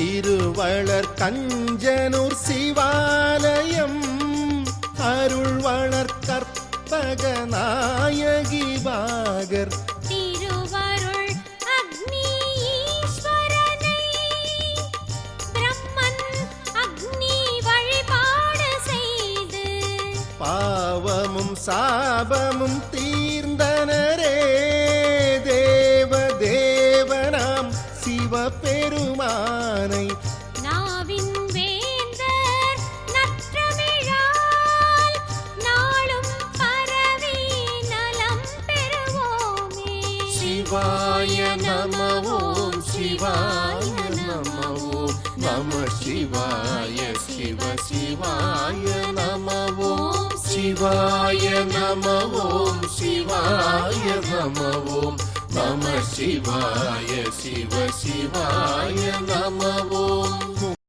திருவளர் கஞ்சனூர் சிவாலயம் அருள் வளர் கற்பக நாயகி பாகர் திருவருள் அக்னி ஈஸ்வரனை பிரம்மன் அக்னி வழிபாடு செய்து பாவமும் சாபமும் தீர்ந்தனரே தேவ தேவனாம் சிவபெருமானை நாவின் வேந்தர் நற்றமிழால் நாளும் பரவி நலம் பெறுவோமே. சிவாய நம ஓம் சிவாய நம ஓம் நம சிவாய சிவ சிவாய நம ஓம் சிவாய நம ஓம் சிவாய நம ஓம் நம சிவாய சிவ சிவாய நம